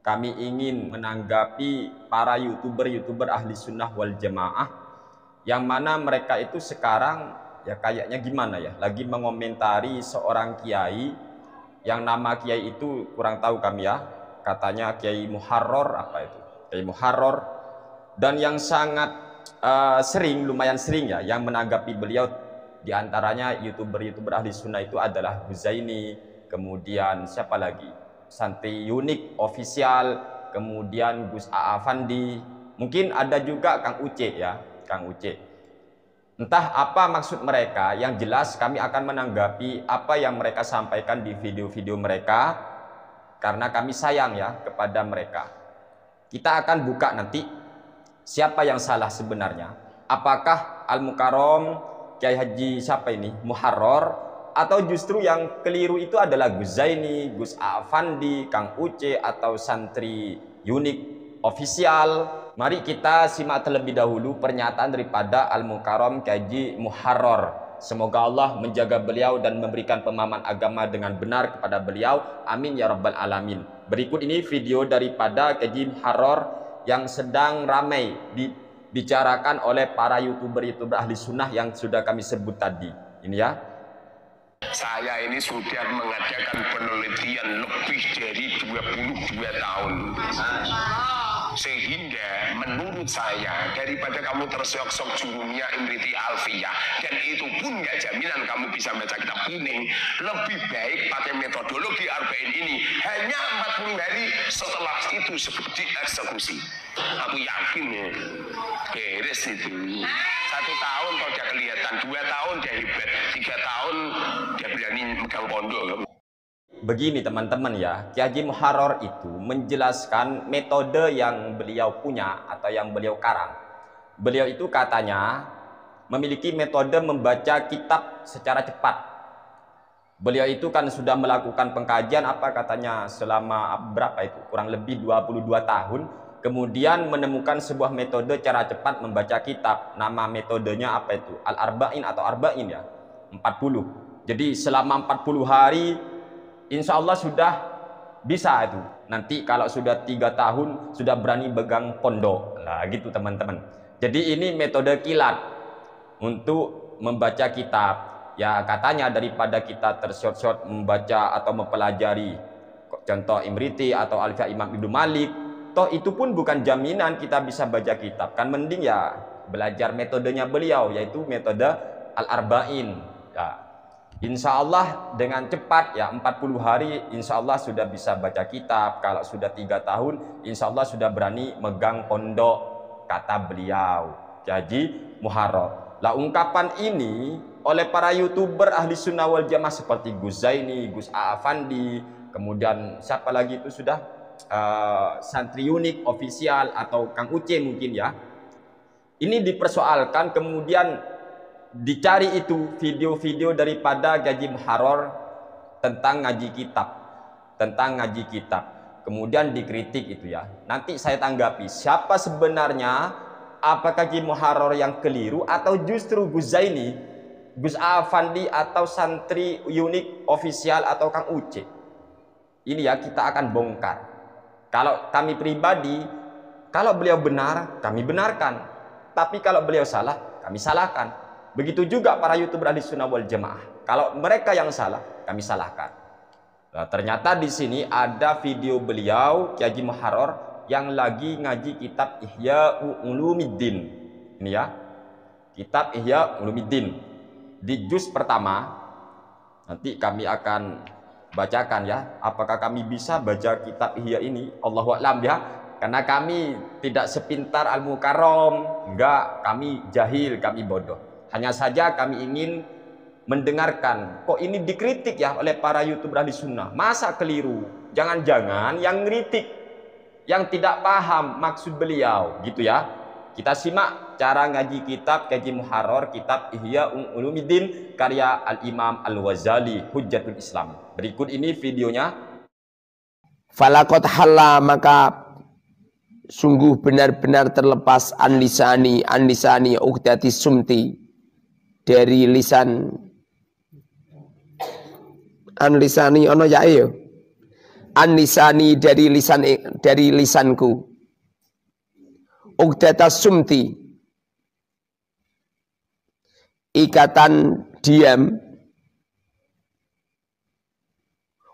kami ingin menanggapi para YouTuber ahli sunnah wal jamaah, yang mana mereka itu sekarang ya kayaknya gimana ya, lagi mengomentari seorang kiai, yang nama kiai itu kurang tahu kami ya, katanya Kiai Muharrar, apa itu Kiai Muharrar, dan yang sangat lumayan sering ya yang menanggapi beliau, diantaranya YouTuber ahli sunnah itu adalah Huzaini, kemudian siapa lagi, Santri Unik Official, kemudian Gus Afandi, mungkin ada juga Kang Uce ya, Kang Uce. Entah apa maksud mereka, yang jelas kami akan menanggapi apa yang mereka sampaikan di video-video mereka, karena kami sayang ya kepada mereka. Kita akan buka nanti siapa yang salah sebenarnya, apakah Al-Mukarram Kiai Haji siapa ini Muharrar, atau justru yang keliru itu adalah Gus Zaini, Gus Afandi, Kang Uce, atau Santri Unik Official. Mari kita simak terlebih dahulu pernyataan daripada Al-Mukarram Kiai Haji Muharrar. Semoga Allah menjaga beliau dan memberikan pemahaman agama dengan benar kepada beliau. Amin ya rabbal alamin. Berikut ini video daripada Kiai Haji Muharrar yang sedang ramai dibicarakan oleh para YouTuber ahli sunnah yang sudah kami sebut tadi. Ini ya. Saya ini sudah mengadakan penelitian lebih dari 22 tahun. Sehingga menurut saya, daripada kamu terseok-sok jurumia Imriti Alfiyah, dan itu pun nggak jaminan kamu bisa baca kitab kuning, lebih baik pakai metodologi Arba'in ini. Hanya 40 hari setelah itu dieksekusi. Aku yakin ya, beres itu. 1 tahun kalau dia kelihatan, 2 tahun dia hebat, 3 tahun dia berani megang pondok. Begini teman-teman ya, Kiai Haji Muharrar itu menjelaskan metode yang beliau punya atau yang beliau karang. Beliau itu katanya memiliki metode membaca kitab secara cepat. Beliau itu kan sudah melakukan pengkajian apa katanya selama berapa itu, kurang lebih 22 tahun. Kemudian menemukan sebuah metode cara cepat membaca kitab. Nama metodenya apa itu? Al-Arba'in atau Arba'in ya, 40. Jadi selama 40 hari insya Allah sudah bisa itu. Nanti kalau sudah 3 tahun sudah berani pegang pondok. Nah gitu teman-teman. Jadi ini metode kilat untuk membaca kitab. Ya katanya daripada kita tershot-shot membaca atau mempelajari contoh Imriti atau Alfiah Imam Ibnu Malik, toh itu pun bukan jaminan kita bisa baca kitab. Kan mending ya belajar metodenya beliau, yaitu metode Al-Arba'in ya. Insya Allah dengan cepat ya 40 hari insya Allah sudah bisa baca kitab. Kalau sudah 3 tahun insya Allah sudah berani megang pondok, kata beliau Kiai Haji Muharrar. Lah ungkapan ini oleh para YouTuber ahli sunnah wal jamaah seperti Gus Zaini, Gus Afandi, kemudian siapa lagi itu sudah Santri Unik Official atau Kang Uce mungkin ya. Ini dipersoalkan, kemudian dicari itu video-video daripada Kiai Haji Muharrar tentang ngaji kitab, kemudian dikritik itu ya. Nanti saya tanggapi siapa sebenarnya, apakah Kiai Haji Muharrar yang keliru atau justru Gus Zaini, Gus Afandi, atau Santri Unik Official atau Kang Uce. Ini ya kita akan bongkar. Kalau kami pribadi, kalau beliau benar kami benarkan, tapi kalau beliau salah kami salahkan. Begitu juga para YouTuber ahli sunnah wal jamaah. Kalau mereka yang salah, kami salahkan. Nah, ternyata di sini ada video beliau Kiai Haji Muharrar yang lagi ngaji kitab Ihya Ulumuddin. Ini ya, kitab Ihya Ulumuddin di juz pertama. Nanti kami akan bacakan ya. Apakah kami bisa baca kitab Ihya ini? Allahu a'lam ya. Karena kami tidak sepintar Al-Mukarram, enggak, kami jahil, kami bodoh. Hanya saja kami ingin mendengarkan, kok ini dikritik ya oleh para YouTuber ahli sunnah. Masa keliru? Jangan-jangan yang ngeritik, yang tidak paham maksud beliau, gitu ya. Kita simak cara ngaji kitab Kiai Haji Muharrar, kitab Ihya Ulumuddin karya Al-Imam Al-Ghazali Hujjatul Islam. Berikut ini videonya. Falakot halla, maka sungguh benar-benar terlepas an lisani uqdati sumti, dari lisan an lisani ono ya yo an-lisani dari lisanku. Uqdatas sumti, ikatan diam.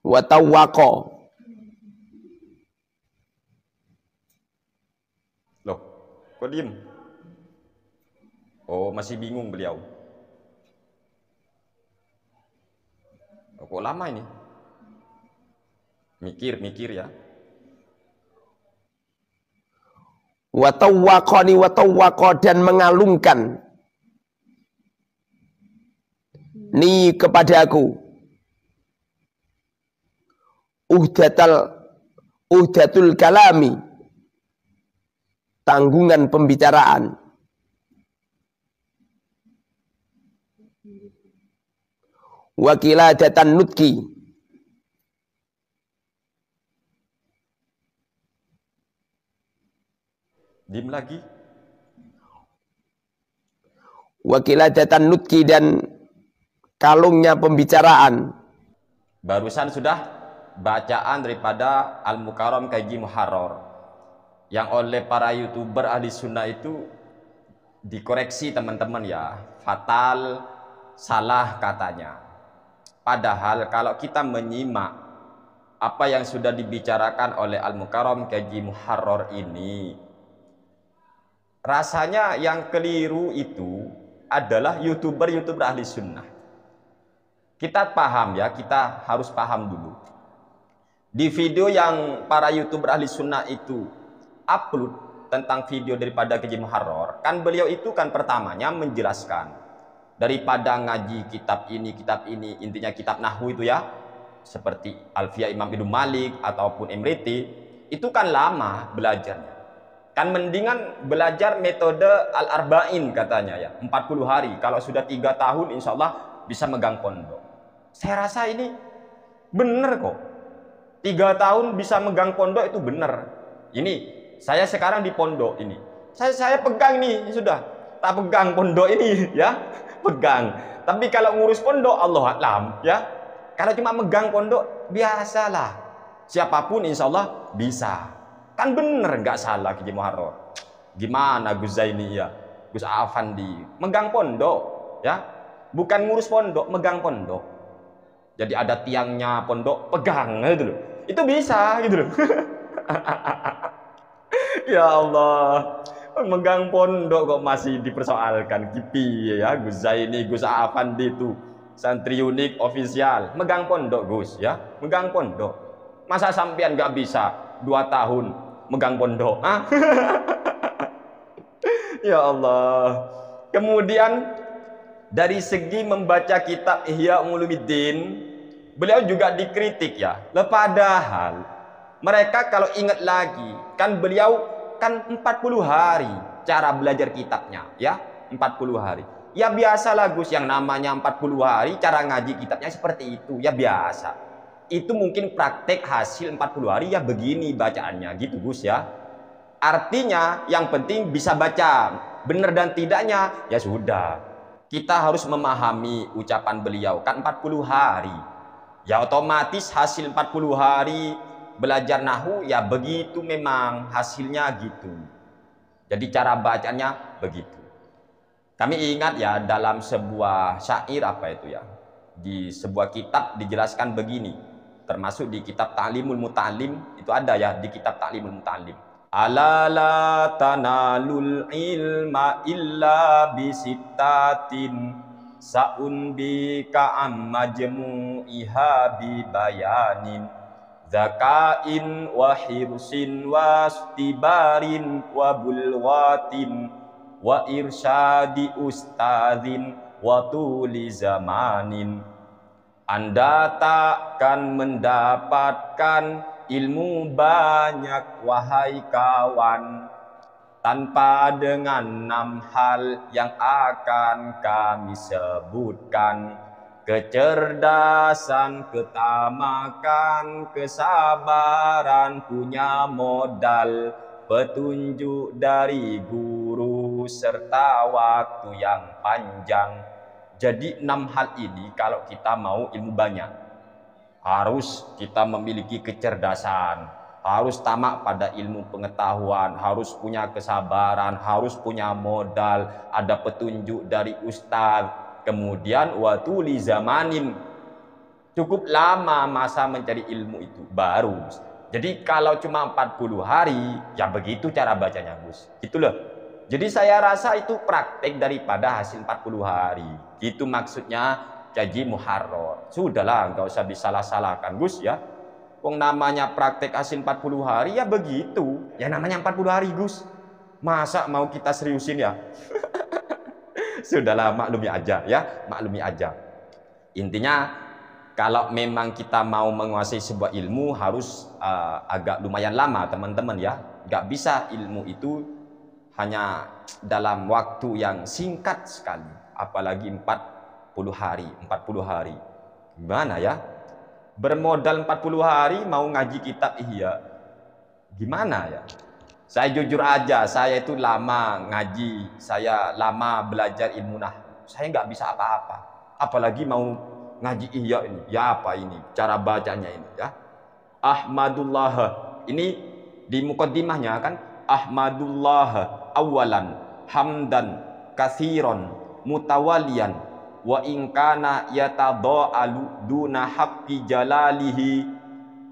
Wa tawwaqa, Loh, kok diem? Oh, masih bingung beliau. Oh, kok lama ini? Mikir ya. Wa tawwaqani wa tawwaqa, dan mengalungkan ni kepadaku uhdatul kalami, tanggungan pembicaraan. Wa qiladatan nutki, Diem lagi. wa qiladatan nutki, dan kalungnya pembicaraan. Barusan sudah bacaan daripada Al-Mukarram Kaji Muharrar yang oleh para YouTuber ahli sunnah itu dikoreksi teman-teman ya, fatal, salah katanya. Padahal kalau kita menyimak apa yang sudah dibicarakan oleh Al-Mukarram Kaji Muharrar ini, rasanya yang keliru itu adalah YouTuber ahli sunnah. Kita paham ya, kita harus paham dulu. Di video yang para YouTuber ahli sunnah itu upload tentang video daripada Kaji Muharrar, kan beliau itu kan pertamanya menjelaskan daripada ngaji kitab ini, intinya kitab Nahwu itu ya, seperti Alfiyah Imam Ibnu Malik ataupun Imriti, itu kan lama belajarnya. Kan mendingan belajar metode Al-Arba'in katanya ya, 40 hari. Kalau sudah 3 tahun insya Allah bisa megang pondok. Saya rasa ini bener kok. 3 tahun bisa megang pondok itu bener. Ini saya sekarang di pondok ini. Saya pegang nih sudah. Tak pegang pondok ini ya, pegang. Tapi kalau ngurus pondok Allah alam ya. Kalau cuma megang pondok biasalah. Siapapun insya Allah bisa. Kan bener nggak salah Kaji Muharrar. Gimana Gus Zaini ya, Gus Afandi megang pondok ya, bukan ngurus pondok, megang pondok. Jadi ada tiangnya pondok pegang gitu loh. Itu bisa gitu loh. Ya Allah, megang pondok kok masih dipersoalkan. Kipi ya, Gus Zaini, Gus Afandi itu santri unik official, megang pondok Gus ya, megang pondok. Masa sampean nggak bisa 2 tahun megang pondok? Ah? Ya Allah. Kemudian dari segi membaca kitab Ihya Ulumuddin, beliau juga dikritik ya. Padahal mereka kalau ingat lagi, kan beliau kan 40 hari cara belajar kitabnya ya, 40 hari. Ya biasalah Gus, yang namanya 40 hari cara ngaji kitabnya seperti itu, ya biasa. Itu mungkin praktek hasil 40 hari ya begini bacaannya gitu Gus ya. Artinya yang penting bisa baca, benar dan tidaknya ya sudah. Kita harus memahami ucapan beliau kan 40 hari. Ya otomatis hasil 40 hari belajar Nahwu ya begitu, memang hasilnya gitu. Jadi cara bacanya begitu. Kami ingat ya dalam sebuah syair apa itu ya, di sebuah kitab dijelaskan begini, termasuk di kitab Ta'limul Muta'allim itu ada ya, di kitab Ta'limul Muta'allim. Ala la tanalul ilma illa bisittatin sa'un bika amma majmu'iha bi bayanin zakain wa hirsin wa stibarin wa bulwatin wa irsyadi ustadzin wa tuli zamanin. Anda takkan mendapatkan ilmu banyak wahai kawan tanpa dengan 6 hal yang akan kami sebutkan: kecerdasan, ketamakan, kesabaran, punya modal, petunjuk dari guru, serta waktu yang panjang. Jadi 6 hal ini kalau kita mau ilmu banyak. harus kita memiliki kecerdasan, harus tamak pada ilmu pengetahuan, harus punya kesabaran, harus punya modal, ada petunjuk dari ustadz. Kemudian watuli zamanin, cukup lama masa mencari ilmu itu baru. Jadi kalau cuma 40 hari, ya begitu cara bacanya Gus. Gitu loh. Jadi saya rasa itu praktek daripada hasil 40 hari. Gitu maksudnya Kaji Muharrar. Sudahlah, nggak usah disalah-salahkan Gus ya. Wong namanya praktek hasil 40 hari ya begitu. Ya namanya 40 hari Gus. Masa mau kita seriusin ya? Sudahlah, maklumi aja ya, maklumi aja. Intinya kalau memang kita mau menguasai sebuah ilmu harus agak lumayan lama teman-teman ya. Nggak bisa ilmu itu hanya dalam waktu yang singkat sekali. Apalagi 40 hari. Gimana ya? Bermodal 40 hari mau ngaji kitab Ihya. Gimana ya? Saya jujur aja, saya itu lama ngaji, saya lama belajar ilmu nahwu. Saya nggak bisa apa-apa. Apalagi mau ngaji Ihya ini. Ya apa ini? Cara bacanya ini ya. Ahmadullah. Ini di muqaddimahnya kan Ahmadullah awalan hamdan katsiran mutawalian wa in kana yatadaalu duna haqqi jalalihi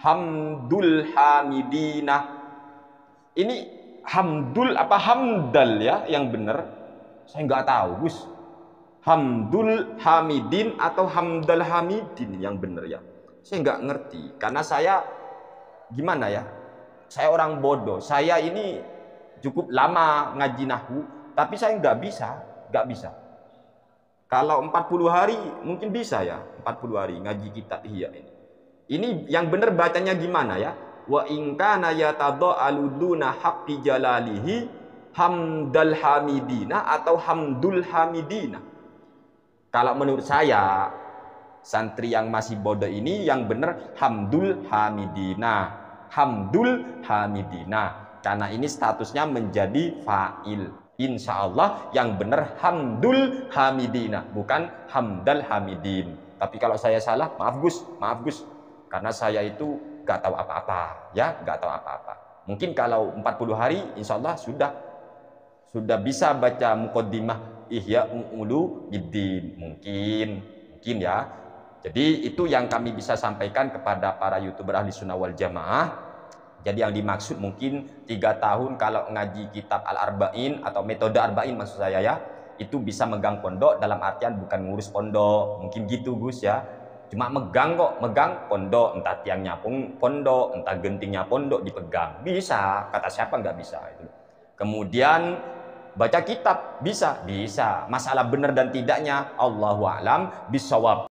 hamdul hamidina. Ini hamdul apa hamdal ya yang benar? Saya nggak tahu Gus. Hamdul hamidin atau hamdal hamidin yang benar ya? Saya nggak ngerti karena saya gimana ya? Saya orang bodoh. Saya ini cukup lama ngaji nahwu, tapi saya nggak bisa. Kalau 40 hari mungkin bisa ya, 40 hari ngaji kitab Ihya ini. Ini yang benar bacanya gimana ya? Wa in kana yatadaalu duna haqqi jalalihi hamdal hamidina atau hamdul hamidina. Kalau menurut saya santri yang masih bodoh ini yang benar hamdul hamidina. Hamdul hamidina. Karena ini statusnya menjadi fa'il. Insya Allah yang benar hamdul hamidina, bukan hamdal hamidin. Tapi kalau saya salah, maaf Gus, karena saya itu gak tahu apa-apa, ya, gak tahu apa-apa. Mungkin kalau 40 hari, insya Allah sudah bisa baca muqaddimah Ihya Ulumuddin, mungkin ya. Jadi itu yang kami bisa sampaikan kepada para YouTuber ahli sunnah wal jamaah. Jadi yang dimaksud mungkin 3 tahun kalau ngaji kitab Al-Arba'in atau metode Arba'in maksud saya ya, itu bisa megang pondok dalam artian bukan ngurus pondok, mungkin gitu Gus ya. Cuma megang pondok, entah tiangnya pondok, entah gentingnya pondok dipegang. Bisa, kata siapa nggak bisa itu. Kemudian baca kitab bisa. Masalah benar dan tidaknya Allahu a'lam bishawab.